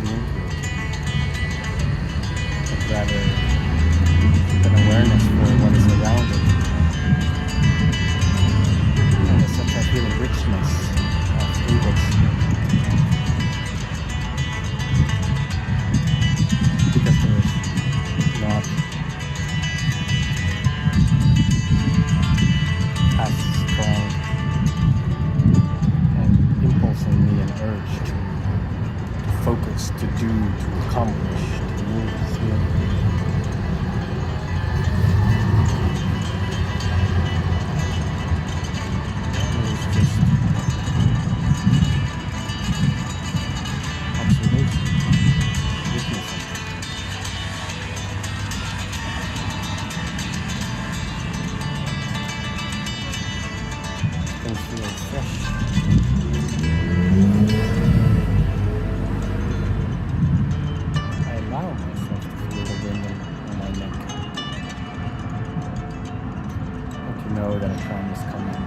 into it, but rather an awareness for what is around it. And there's such a feeling richness of impulse. Because there is not as strong an impulse in me, an urge to focus, to do, to accomplish, to move through. It's just observation, witnessing. Things feel fresh. I allow myself to feel the wind on my neck. And to know that a tram is coming.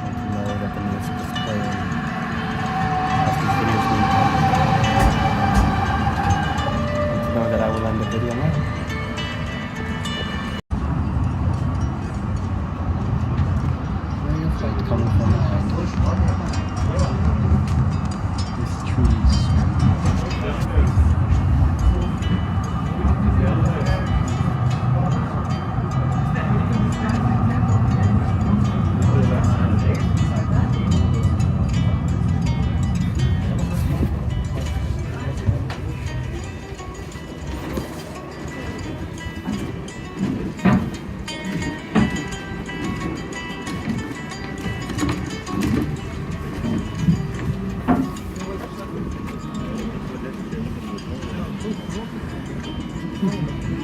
And to know that the music is playing as this video is being taken. And to know that I will end the video now. Light coming from behind. These trees.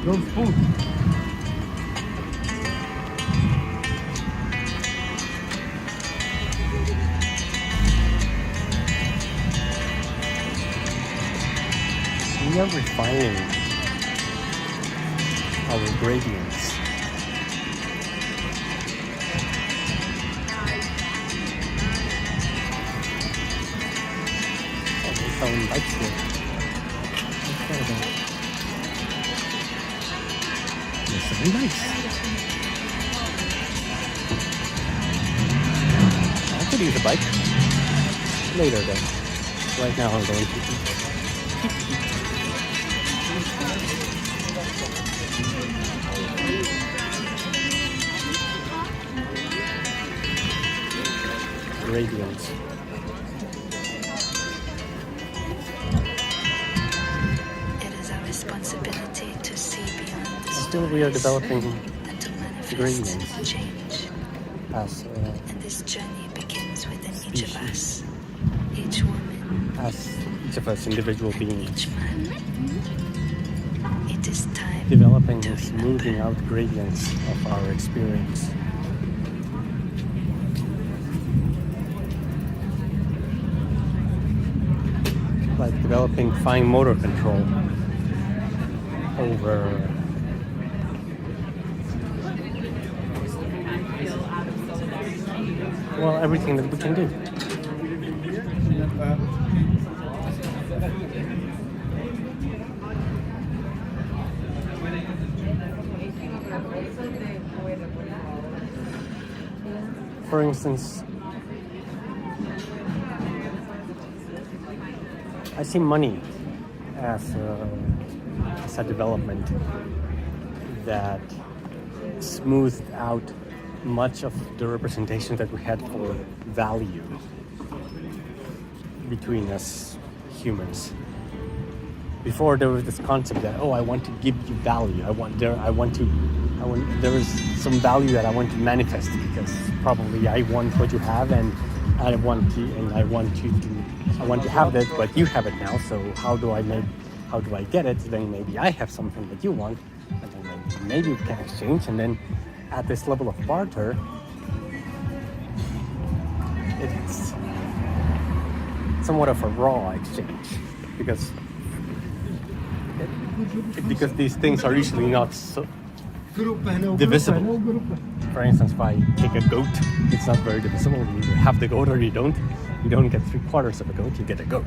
Those food. We are refining our gradients. Oh, there's some lights here. It's very nice. I could use a bike later though. Right now I'm going to eat. Gradients. It is our responsibility to see beyond the Still we are developing and to manifest gradients change. as And this journey begins within each of us, each woman, each of us individual beings. each man. It is time Developing to and remember. smoothing out gradients of our experience. Like developing fine motor control over well, everything that we can do. For instance, I see money as a development that smoothed out much of the representation that we had for value between us humans. Before there was this concept that I want to give you value. There is some value that I want to manifest because probably I want what you have and I want to have that, but you have it now. So how do I get it? Then maybe I have something that you want, and then maybe we can exchange. And then at this level of barter, it's somewhat of a raw exchange because these things are usually not so divisible. For instance, if I take a goat, it's not very divisible. You either have the goat or you don't. You don't get 3/4 of a goat, you get a goat.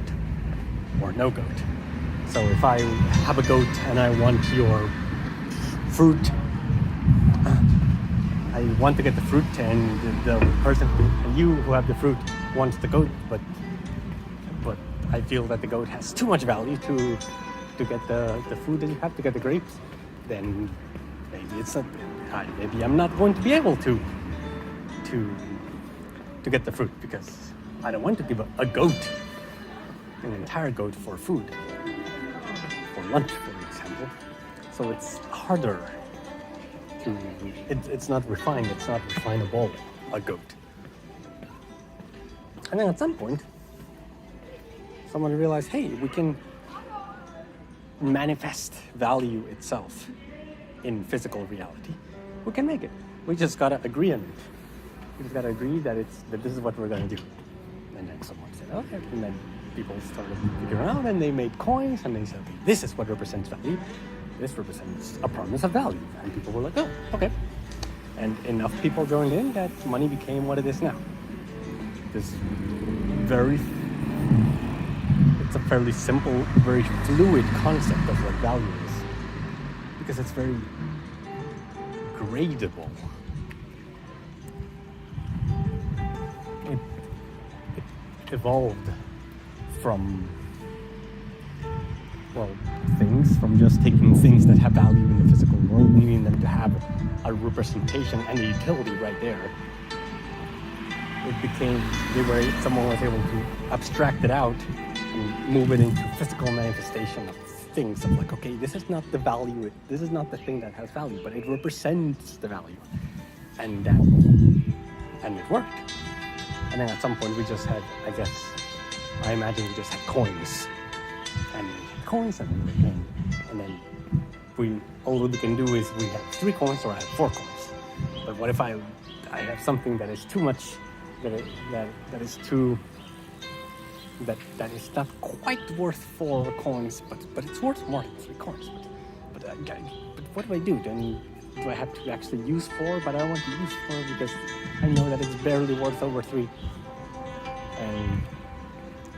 or no goat. So if I have a goat and I want your fruit, I want to get the fruit, and the person and you who have the fruit wants the goat, but I feel that the goat has too much value to get the food that you have to get the grapes, then maybe it's not. Maybe I'm not going to be able to get the fruit, because I don't want to give a goat, an entire goat, for food, for lunch, for example. So it's harder to. It's not refined. It's not refinable, a goat. And then at some point, someone realized, hey, we can manifest value itself in physical reality. We can make it. We just gotta agree on it. We just gotta agree that this is what we're gonna do. And then someone said, okay. And then people started figuring out, and they made coins, and they said, okay, this is what represents value. This represents a promise of value. And people were like, oh, okay. And enough people joined in that money became what it is now. It's a fairly simple, very fluid concept of what value is, because it's very gradable. It evolved from, things, from just taking things that have value in the physical world, needing them to have a representation and a utility right there. It became, someone was able to abstract it out and move it into physical manifestation of things, of like, okay, this is not the value, this is not the thing that has value, but it represents the value. And it worked. And then at some point we just had, I imagine we just had coins. And then all we can do is we have 3 coins, or I have 4 coins. But what if I have something that is too much, that is not quite worth 4 coins, but it's worth more than 3 coins. But what do? Then do I have to actually use 4? But I don't want to use 4 because I know that it's barely worth over 3. And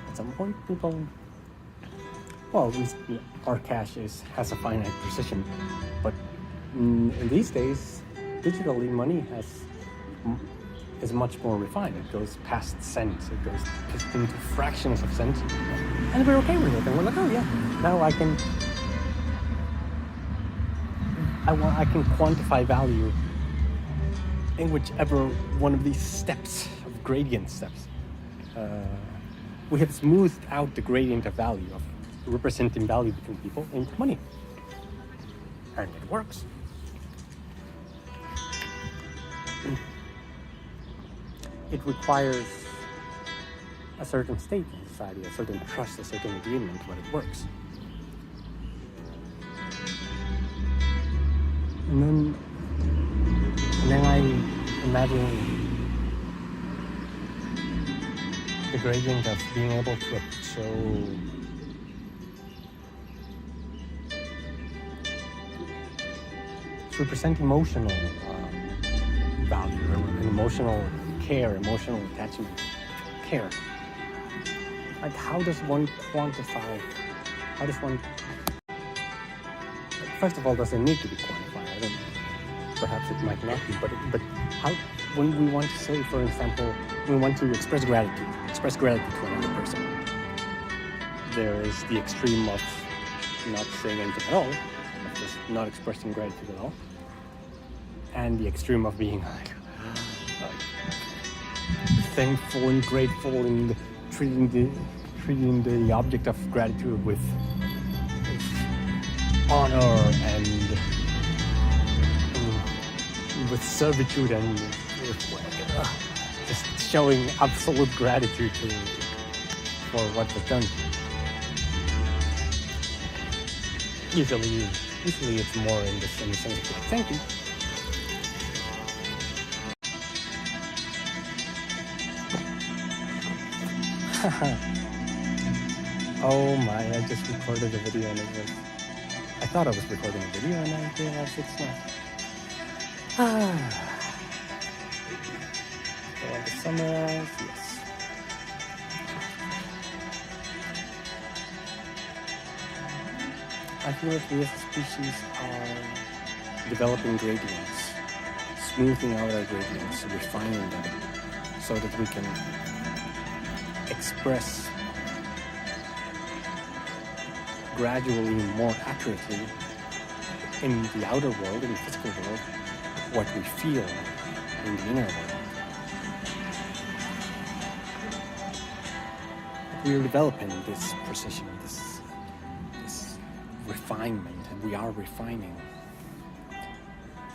at some point, people, at least our cash has a finite precision. But in these days, digitally, money is much more refined. It goes past cents. It goes into fractions of cents. And we're okay with it. And we're like, oh yeah, now I can quantify value in whichever one of these steps, of gradient steps. We have smoothed out the gradient of value, of representing value between people, into money. And it works. It requires a certain state in society, a certain trust, a certain agreement, but it works. And then I imagine the gradient of being able to represent emotional value, or emotional care, emotional attachment, care. Like, how does one quantify? First of all, does it need to be quantified? Perhaps it might not be, but how? When we want to say, for example, we want to express gratitude to another person, there is the extreme of not saying anything at all, of just not expressing gratitude at all, and the extreme of being like thankful and grateful and treating the object of gratitude with honor and with servitude and just showing absolute gratitude for what was done. Usually it's more in the sense of like, thank you. Oh my, I just recorded a video and I thought I was recording a video and I realized it's not. I want to summarize, yes. I feel that we as a species are developing gradients, smoothing out our gradients, refining them, so that we can express gradually more accurately in the outer world, in the physical world, what we feel in the inner world. We are developing this precision, this refinement, and we are refining.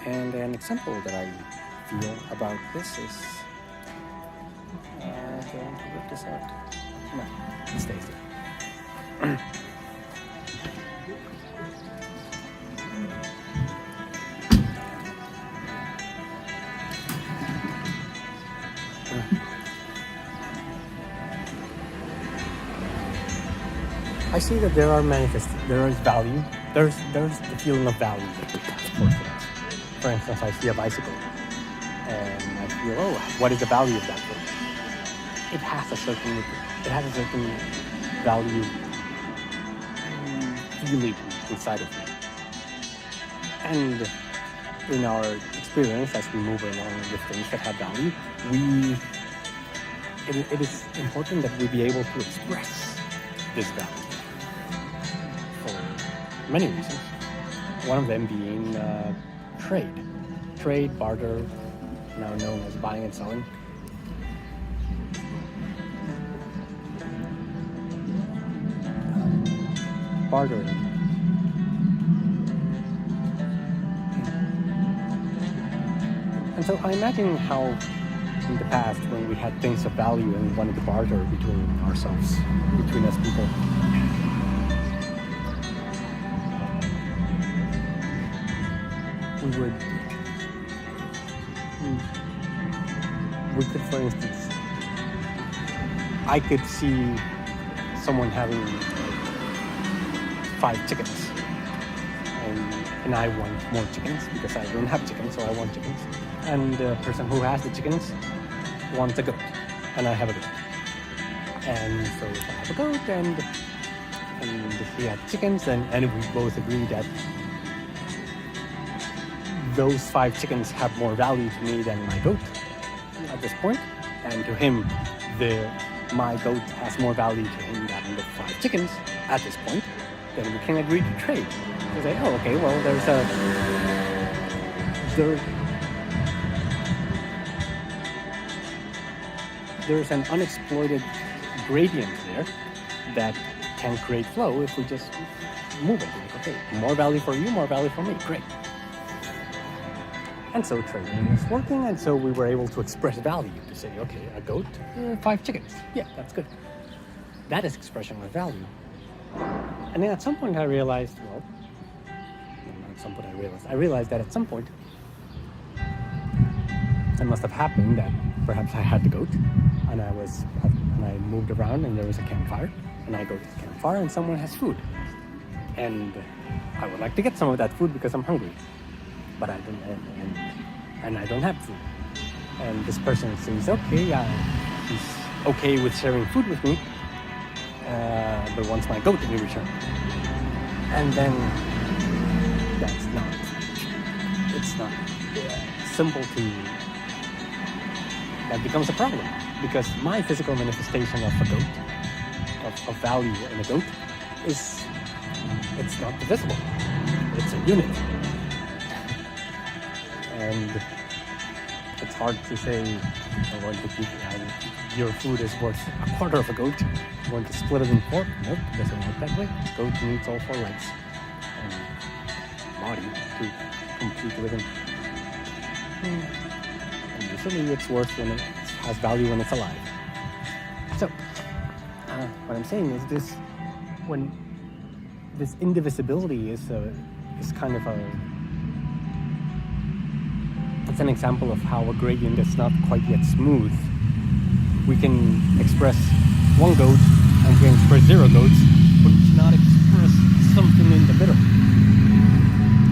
And an example that I feel about this is going to rip this out. No, it stays there. I see that there is value. There's the feeling of value that we have for things. For instance, I see a bicycle, and I feel, oh, what is the value of that thing? It has a certain value feeling inside of me. And in our experience, as we move along with things that have value, it is important that we be able to express this value. Many reasons. One of them being trade, barter, now known as buying and selling. Bartering. And so I imagine how in the past, when we had things of value and we wanted to barter between ourselves, between us people, we could, for instance, I could see someone having 5 chickens, and I want more chickens because I don't have chickens, so I want chickens. And the person who has the chickens wants a goat, and I have a goat. And so if I have a goat and he had chickens, and we both agree that those 5 chickens have more value to me than my goat at this point, and to him, my goat has more value to him than the 5 chickens at this point, then we can agree to trade. To say, oh, okay, well, there's an unexploited gradient there that can create flow if we just move it. Like, okay, more value for you, more value for me, great. And so trading was working, and so we were able to express value to say, okay, a goat, 5 chickens. Yeah, that's good. That is expression of value. And then at some point I realized, I realized that at some point it must have happened that perhaps I had the goat, and I moved around, and there was a campfire, and I go to the campfire, and someone has food. And I would like to get some of that food because I'm hungry. But I don't, and I don't have food. And this person says, okay, he's okay with sharing food with me, but wants my goat in return. And then it's not simple that becomes a problem, because my physical manifestation of a goat, of value in a goat, it's not divisible. It's a unit. And it's hard to say, your food is worth a quarter of a goat. You want to split it in 4? Nope, it doesn't work that way. Goat needs all 4 legs and body to complete living. And usually it's worth when it has value when it's alive. So, what I'm saying is when this indivisibility is kind of it's an example of how a gradient is not quite yet smooth. We can express 1 goat and we can express 0 goats, but we cannot express something in the middle.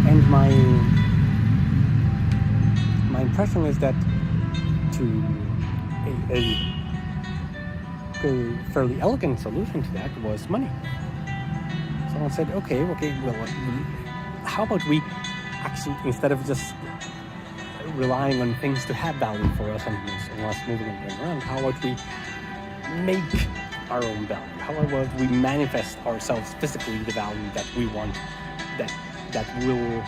And my impression is that a fairly elegant solution to that was money. So someone said, okay, well, how about we actually, instead of just relying on things to have value for us and us moving them around, how about we make our own value? How about we manifest ourselves physically the value that we want, that will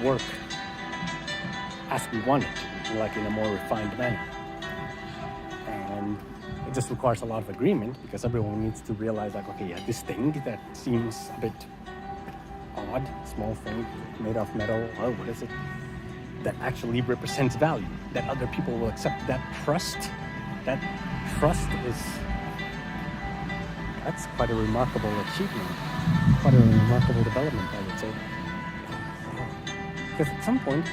work as we want it, like in a more refined manner. And it just requires a lot of agreement, because everyone needs to realize, like, okay, yeah, this thing that seems a bit odd, small thing made of metal, oh, what is it, that actually represents value, that other people will accept. That trust is, that's quite a remarkable achievement, quite a remarkable development, I would say. Because at some point,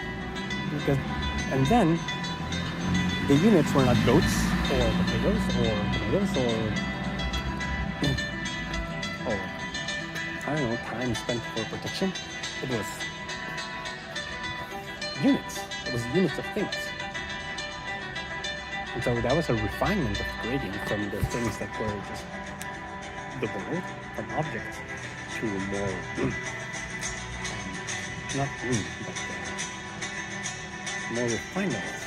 and then the units were not goats or potatoes or I don't know, time spent for protection. It was units. It was units of things. And so that was a refinement of grading from the things that were just the world, from objects, to more, not but more refined things.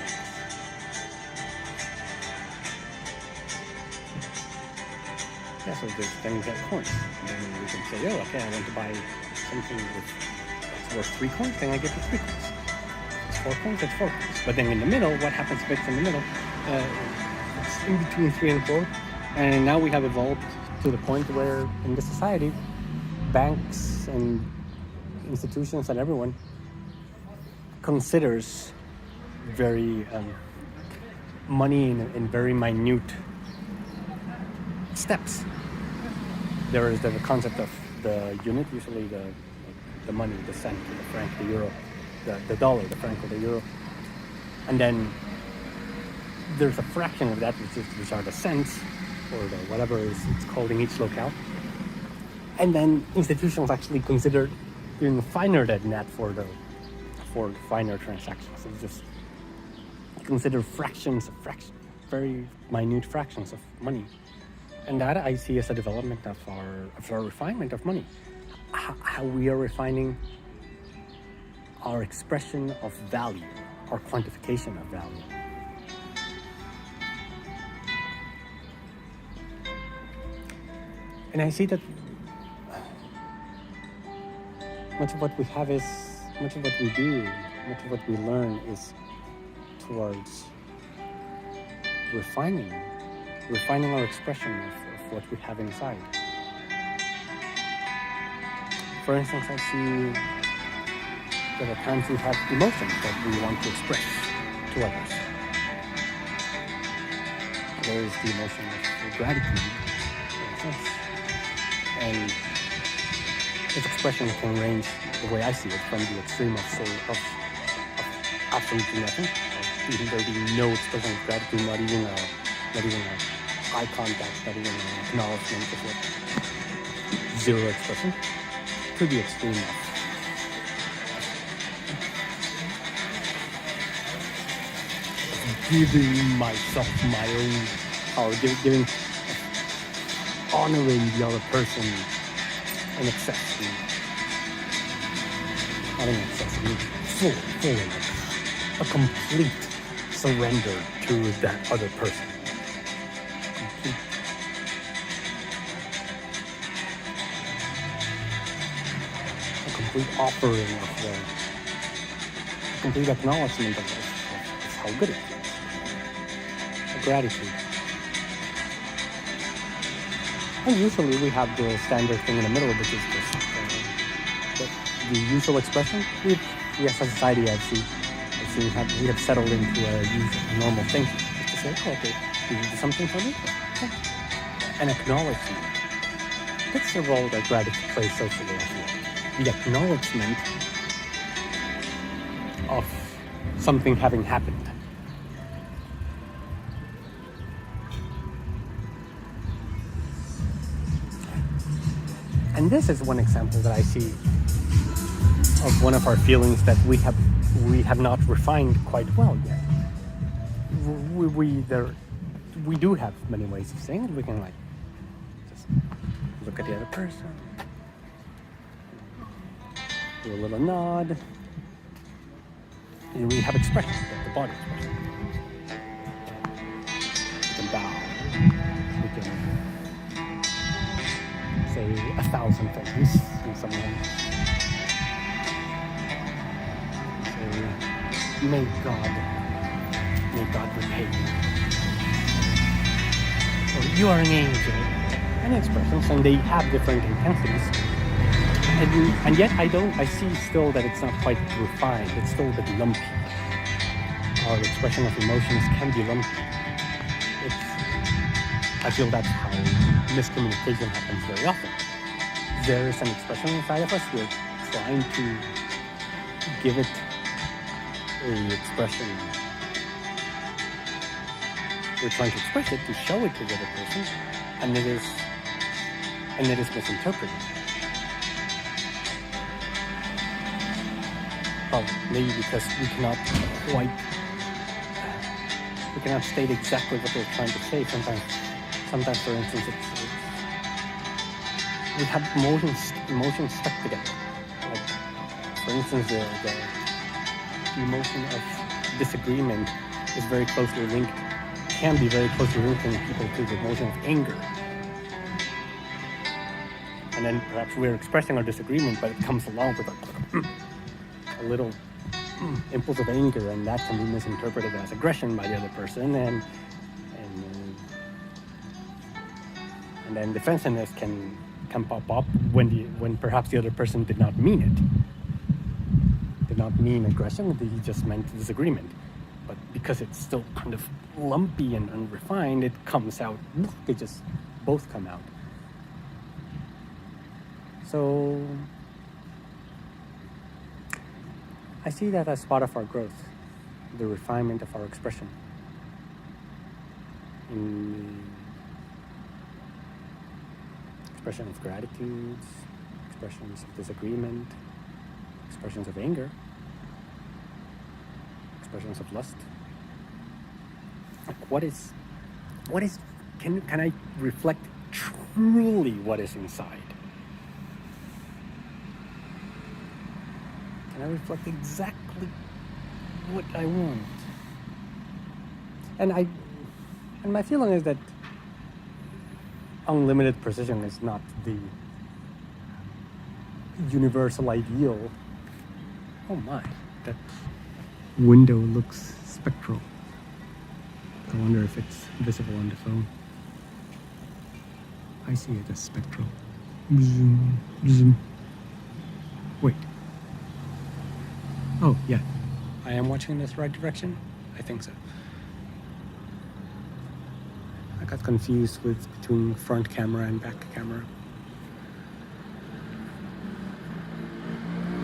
Yeah, so there's things like coins. And then we can say, oh, okay, I want to buy something that's worth 3 coins, then I get the 3 coins. It's 4 coins, it's 4 coins. But then in the middle, what happens if it's in the middle? It's in between 3 and 4. And now we have evolved to the point where in the society, banks and institutions and everyone considers very money in very minute steps. There is the concept of the unit, usually the money, the cent, the franc, the euro, the dollar, the franc, or the euro, and then there's a fraction of that which are the cents, or the whatever it's called in each locale. And then institutions actually consider even finer than that for finer transactions. So just consider very minute fractions of money. And that I see as a development of our refinement of money. How we are refining our expression of value, our quantification of value. And I see that much of what we have is, much of what we do, much of what we learn is towards refining our expression of what we have inside. For instance, I see that at times we have emotions that we want to express to others. There is the emotion of gratitude, for instance. And its expression can range, the way I see it, from the extreme of absolutely nothing, of there being no expression of gratitude, not even a eye contact, not even an acknowledgement of it, zero expression, to the extreme of giving myself my own power, giving, honoring the other person in excess, not in excess, full, a complete surrender to that other person. A complete offering of the complete acknowledgement of how good it feels. A gratitude. And usually we have the standard thing in the middle, which is just the usual expression. We as a society, we have settled into a normal thing. Just to say, oh, okay, you do something for me? Okay. An acknowledgement. That's the role that gratitude plays socially as well. The acknowledgement of something having happened. And this is one example that I see of one of our feelings that we have not refined quite well yet. We do have many ways of saying it. We can just look at the other person, do a little nod. We have expression, the body expression. We can bow. We can say 1,000 things in someone. Say, may God repay you. Or you are an angel. Any expressions, and they have different intensities. And yet I see still that it's not quite refined. It's still a bit lumpy. Our expression of emotions can be lumpy. I feel that's how miscommunication happens very often. There is an expression inside of us. We're trying to give it a expression. We're trying to express it, to show it to the other person, and it is misinterpreted. Maybe because we cannot state exactly what we're trying to say. Sometimes, for instance, we have emotions stuck together. Like, for instance, the emotion of disagreement is very closely linked. Can be very closely linking people to the emotion of anger. And then perhaps we're expressing our disagreement, but it comes along with a little impulse of anger, and that can be misinterpreted as aggression by the other person, and then defensiveness can pop up when perhaps the other person did not mean it. Did not mean aggression, he just meant disagreement. But because it's still kind of lumpy and unrefined, it comes out, they just both come out. So I see that as part of our growth, the refinement of our expression. In the expression of gratitude, expressions of disagreement, expressions of anger, expressions of lust. Like can I reflect truly what is inside? Can I reflect exactly what I want? And my feeling is that unlimited precision is not the universal ideal. Oh my, that window looks spectral. I wonder if it's visible on the phone. I see it as spectral. Zoom, zoom. Wait. Oh, yeah. I am watching this right direction? I think so. I got confused between front camera and back camera.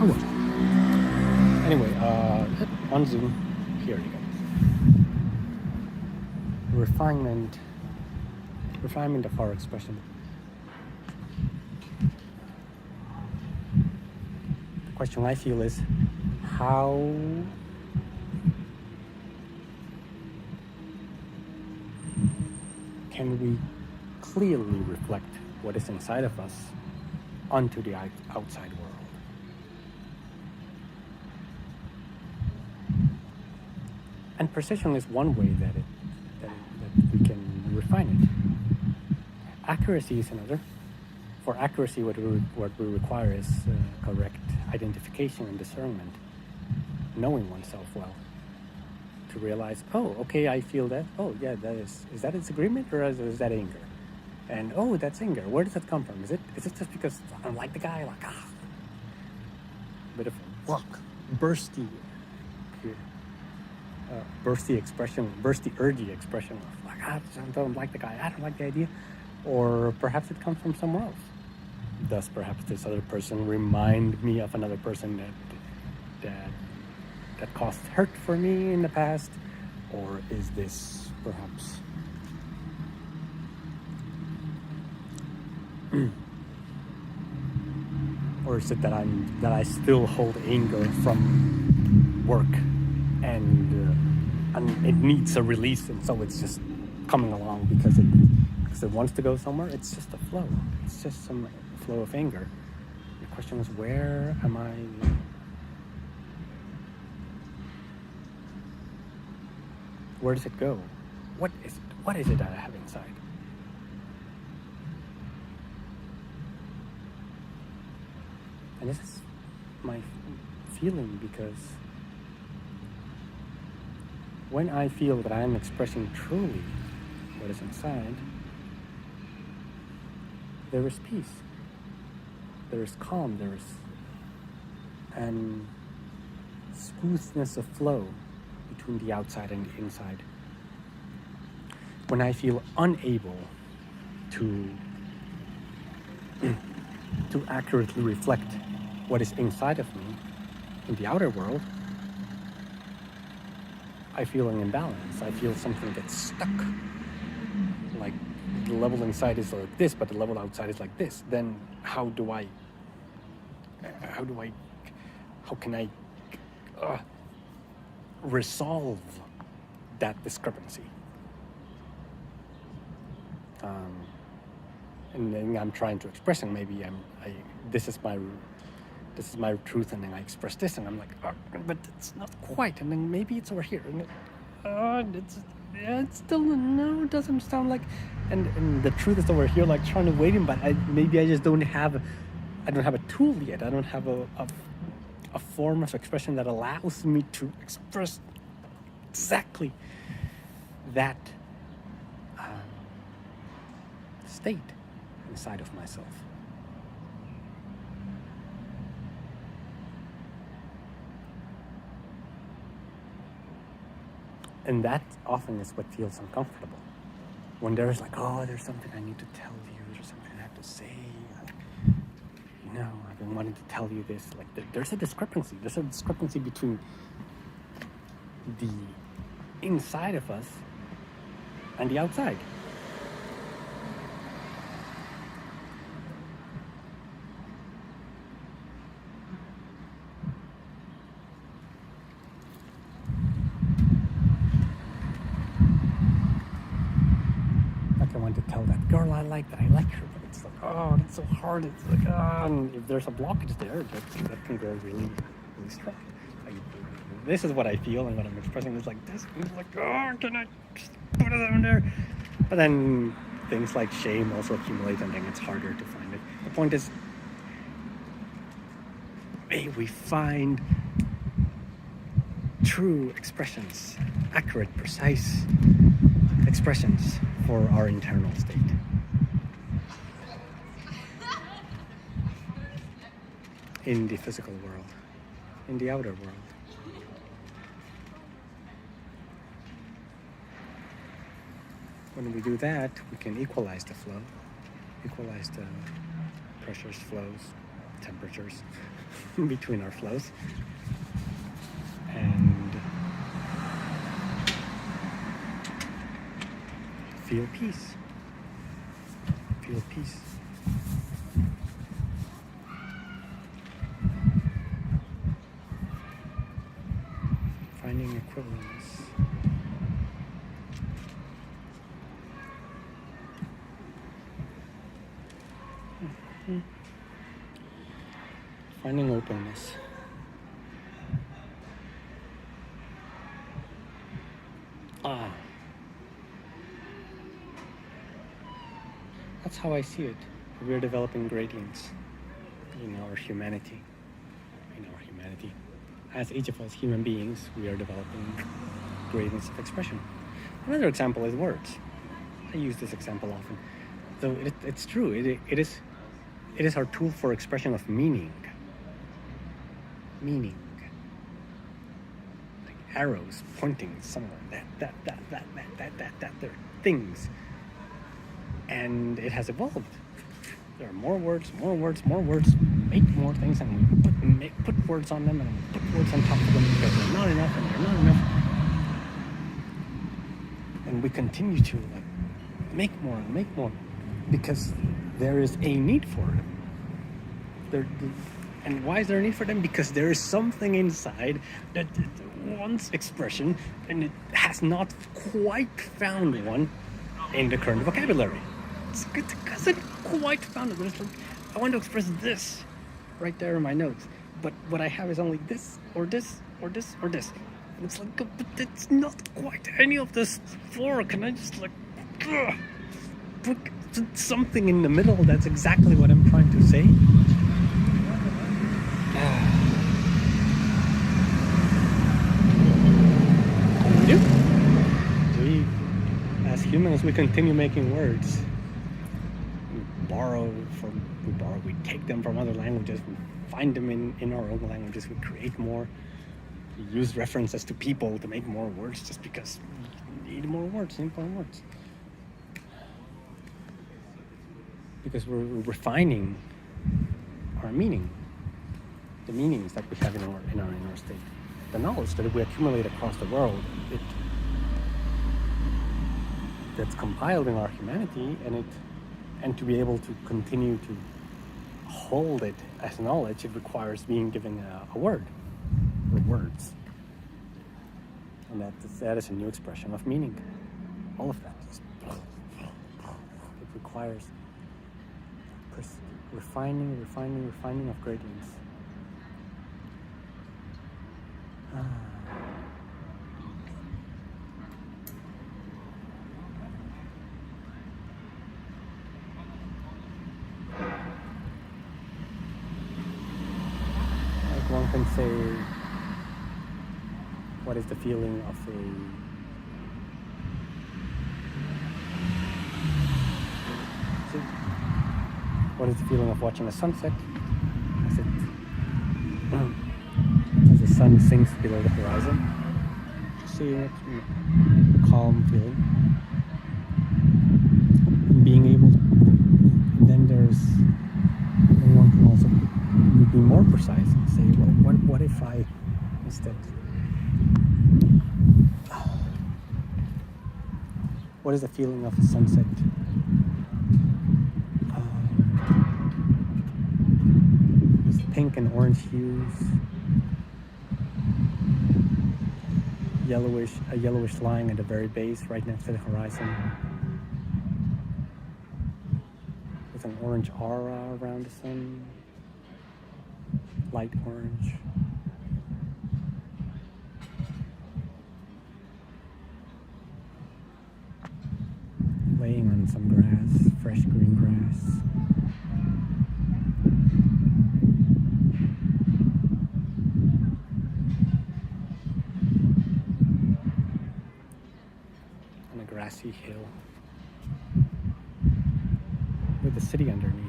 Oh well. Anyway, on Zoom. Here you go. Refinement of our expression. The question I feel is, how can we clearly reflect what is inside of us onto the outside world? And precision is one way that we can refine it. Accuracy is another. For accuracy, what we require is correct identification and discernment, knowing oneself well, to realize, oh, okay, I feel that. Oh, yeah, is that a disagreement or is that anger? And oh, that's anger. Where does that come from? Is it just because I don't like the guy? Like, a bit of a bursty expression, bursty, urgy expression of like, I don't like the guy, I don't like the idea. Or perhaps it comes from somewhere else. Does perhaps this other person remind me of another person that caused hurt for me in the past? Or is this perhaps or is it that I still hold anger from work and it needs a release, and so it's just coming along because it wants to go somewhere? It's just a flow. It's just some flow of anger. The question is, where am I? Where does it go? What is it? What is it that I have inside? And this is my feeling, because when I feel that I am expressing truly what is inside, there is peace, there is calm, there is an smoothness of flow between the outside and the inside. When I feel unable to accurately reflect what is inside of me in the outer world, I feel an imbalance. I feel something that's stuck. Like the level inside is like this, but the level outside is like this. Then how can I resolve that discrepancy? And then I'm trying to express, and maybe this is my truth, and then I express this, and I'm like, oh, but it's not quite, and then maybe it's over here, and it still it doesn't sound like, and the truth is over here, like trying to wait him, but maybe I just don't have a tool yet. I don't have a form of expression that allows me to express exactly that state inside of myself. And that often is what feels uncomfortable. When there's like, oh, there's something I need to tell you, there's something I have to say. I've been wanting to tell you this. Like, there's a discrepancy. There's a discrepancy between the inside of us and the outside. I want to tell that girl I like her, but it's like, oh, that's so hard. It's like, and if there's a blockage there, that can go really, really strong. Like, this is what I feel, and what I'm expressing is like this. And it's like, oh, can I just put it in there? But then things like shame also accumulate, and then it's harder to find it. The point is, may we find true expressions, accurate, precise expressions for our internal state. In the physical world, in the outer world. When we do that, we can equalize the flow, equalize the pressures, flows, temperatures between our flows, and feel peace. Feel peace. Finding equivalence. Finding openness. That's how I see it. We're developing gradients in our humanity. As each of us human beings, we are developing gradients of expression. Another example is words. I use this example often. So it's true. It is our tool for expression of meaning. Meaning. Like arrows pointing somewhere. That. They're things. And it has evolved. There are more words. Make more things, and we put words on them, and we put words on top of them because they're not enough, and they're not enough. And we continue to make more because there is a need for them. And why is there a need for them? Because there is something inside that wants expression, and it has not quite found one in the current vocabulary. It's because it quite found it. It's like, I want to express this, right there in my notes. But what I have is only this, or this, or this, or this. And it's like, but it's not quite any of this four. Can I just like put something in the middle? That's exactly what I'm trying to say. We, as humans, we continue making words. We take them from other languages, we find them in our own languages, we create more, we use references to people to make more words just because we need more words, because we're refining our meaning, the meanings that we have in our inner state, the knowledge that we accumulate across the world, that's compiled in our humanity, and to be able to continue to hold it as knowledge, it requires being given a word, or words. And that is a new expression of meaning. All of that. It requires refining of gradients. One can say, what is the feeling of what is the feeling of watching a sunset as the sun sinks below the horizon? Seeing it, calm feeling, and being able. And then one can also be more precise and say, well, what if I instead, what is the feeling of the sunset? With pink and orange hues, a yellowish line at the very base, right next to the horizon, with an orange aura around the sun. Light orange. Laying on some grass, fresh green grass. On a grassy hill. With the city underneath.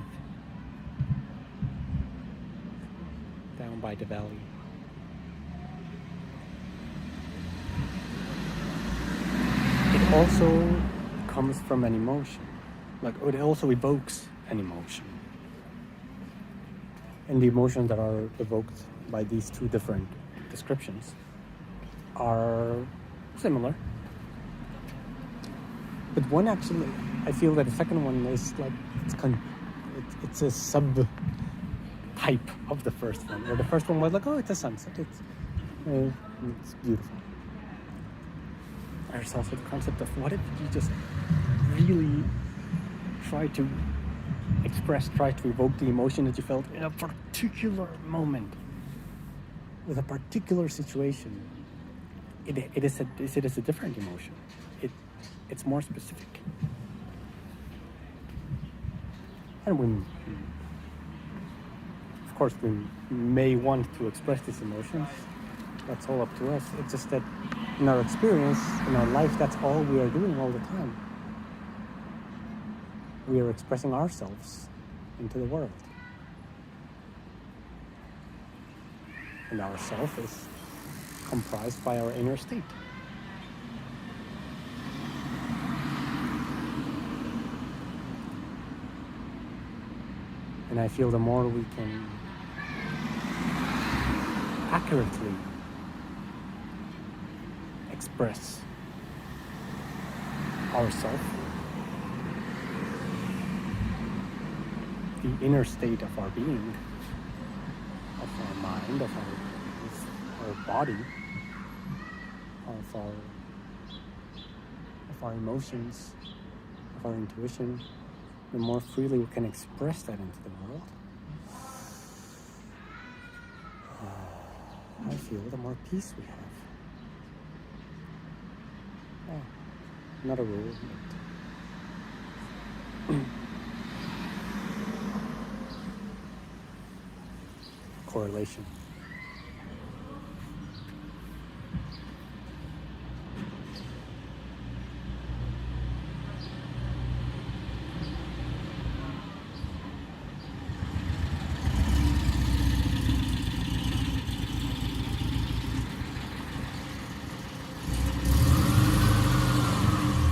Down by the valley. It also comes from an emotion. Like, it also evokes an emotion. And the emotions that are evoked by these two different descriptions are similar. But one actually, I feel that the second one is like, it's a sub type of the first one, where the first one was like, oh, it's a sunset, it's beautiful. There's also the concept of, what if you just really try to evoke the emotion that you felt in a particular moment, with a particular situation. It is a different emotion. It's more specific. And of course, we may want to express these emotions. That's all up to us. It's just that in our experience, in our life, that's all we are doing all the time. We are expressing ourselves into the world. And our self is comprised by our inner state. And I feel the more we can accurately express ourselves, the inner state of our being, of our mind, of our body, of our emotions, of our intuition, the more freely we can express that into the world, feel, the more peace we have. Oh, not a rule, but correlation.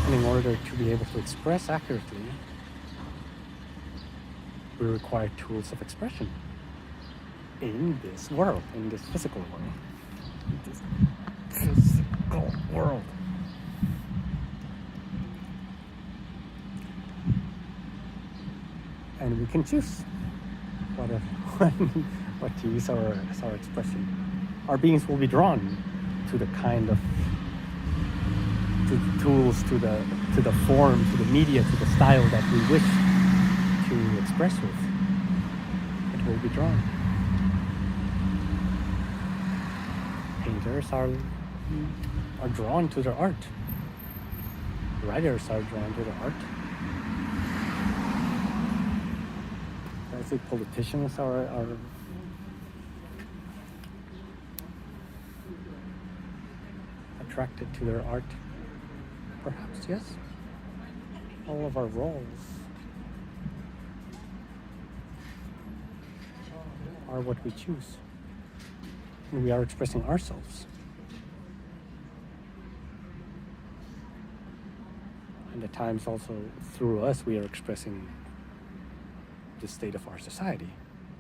And in order to be able to express accurately, we require tools of expression in this world, in this physical world. This physical world. And we can choose what to use as our expression. Our beings will be drawn to the kind of to the tools, to the form, to the media, to the style that we wish to express with. It will be drawn. Painters are drawn to their art. Writers are drawn to their art. I think politicians are attracted to their art. Perhaps, yes. All of our roles are what we choose. And we are expressing ourselves. And at times also through us we are expressing the state of our society,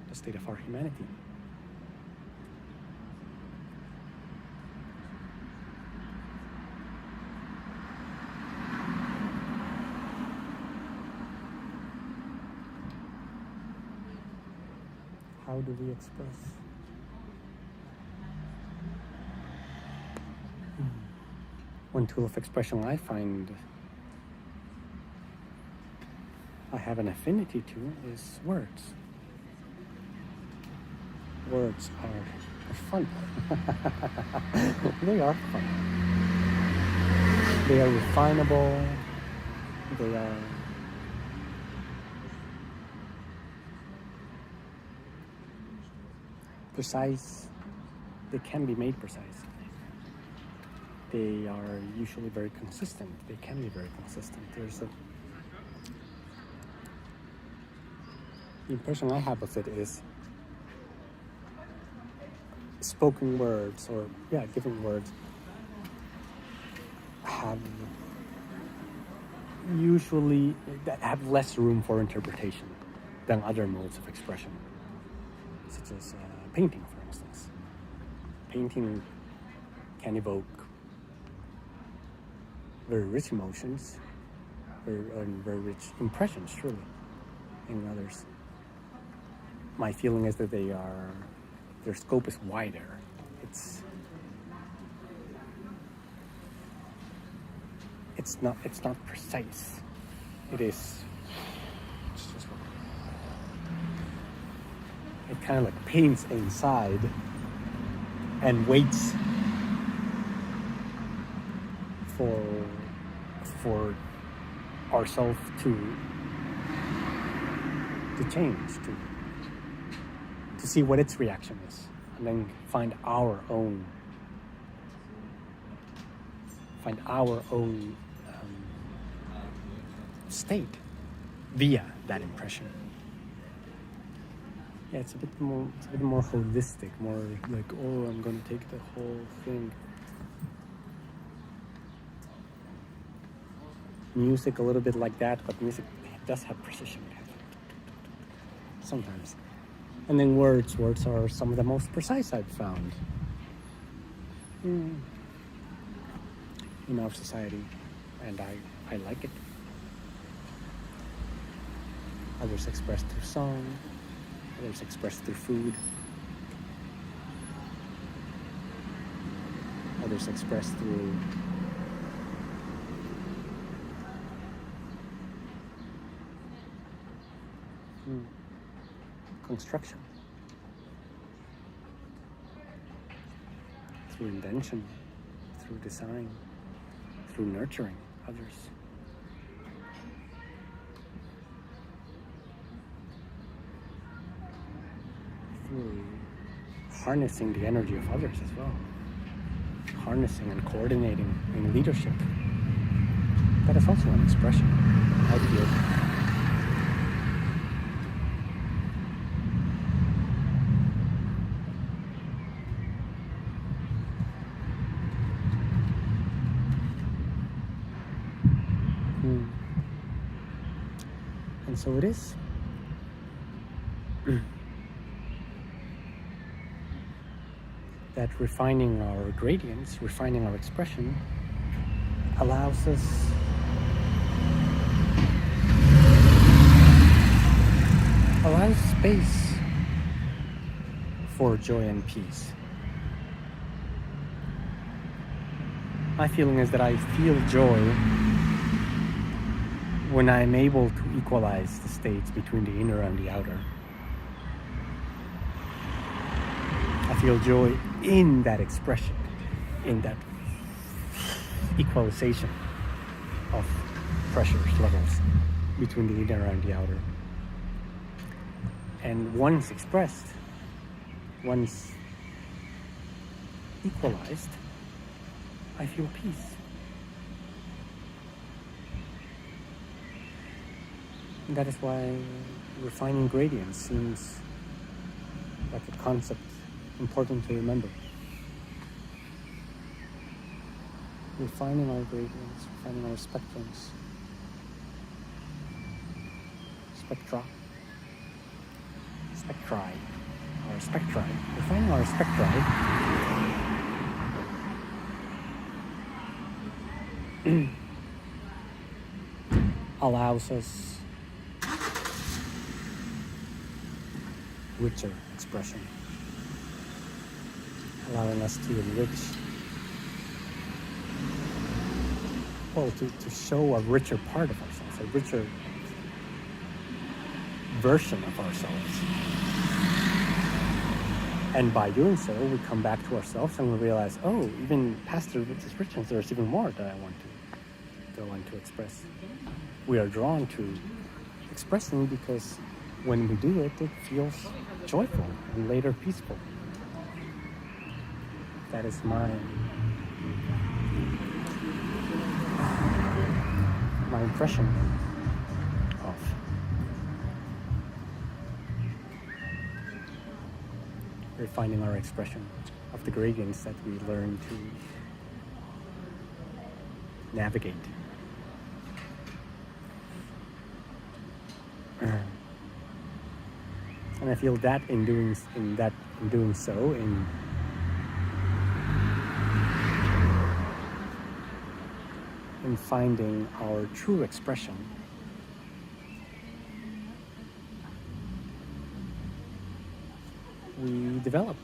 the state of our humanity. How do we express? One tool of expression I find I have an affinity to is words. Words are fun. They are fun. They are refinable. They are precise. They can be made precise. They are usually very consistent. They can be very consistent. The impression I have of it is spoken words, or given words that have less room for interpretation than other modes of expression, such as painting, for instance. Painting can evoke very rich emotions, very rich impressions, truly, in others. My feeling is that their scope is wider. It's not precise. It kind of like paints inside and waits for ourselves to change, to see what its reaction is, and then find our own state via that impression. Yeah, it's a bit more holistic, more like, oh, I'm going to take the whole thing. Music a little bit like that, but music does have precision sometimes. And then words are some of the most precise I've found in our society, and I like it. Others expressed through song, others expressed through food, others expressed through construction. through invention, through design, through nurturing others. Through harnessing the energy of others as well. Harnessing and coordinating in leadership. That is also an expression, I feel. And so it is. That refining our gradients, refining our expression, allows space for joy and peace. My feeling is that I feel joy when I'm able to equalize the states between the inner and the outer. I feel joy in that expression, in that equalization of pressures, levels between the inner and the outer. And once expressed, once equalized, I feel peace. And that is why refining gradients seems like a concept important to remember. Refining our gradients, refining our spectrums, spectri, refining our spectri allows us richer expression, allowing us to enrich, to show a richer part of ourselves, a richer version of ourselves. And by doing so, we come back to ourselves and we realize, oh, even past the descriptions, there's even more that I want to express. We are drawn to expressing because when we do it, it feels joyful and later peaceful. That is my impression of refining our expression of the gradients that we learn to navigate. And I feel that in doing so, in finding our true expression, we develop.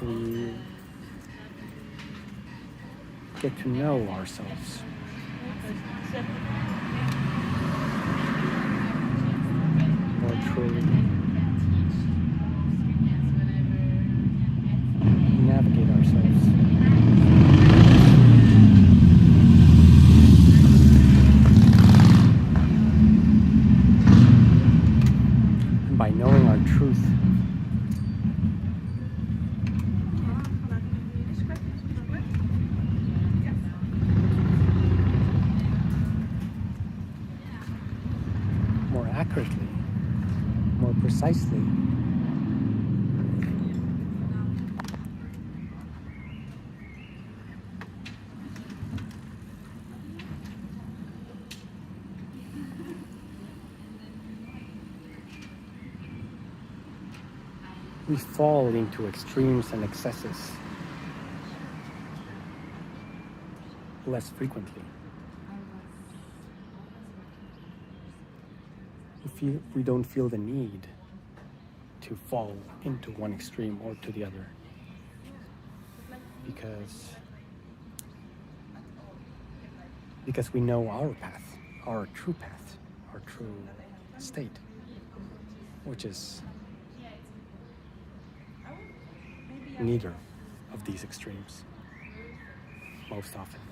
We get to know ourselves. More truly. We navigate ourselves. And by knowing our truth, more accurately, more precisely, we fall into extremes and excesses less frequently. We don't feel the need to fall into one extreme or to the other, because we know our path, our true path, our true state, which is neither of these extremes most often.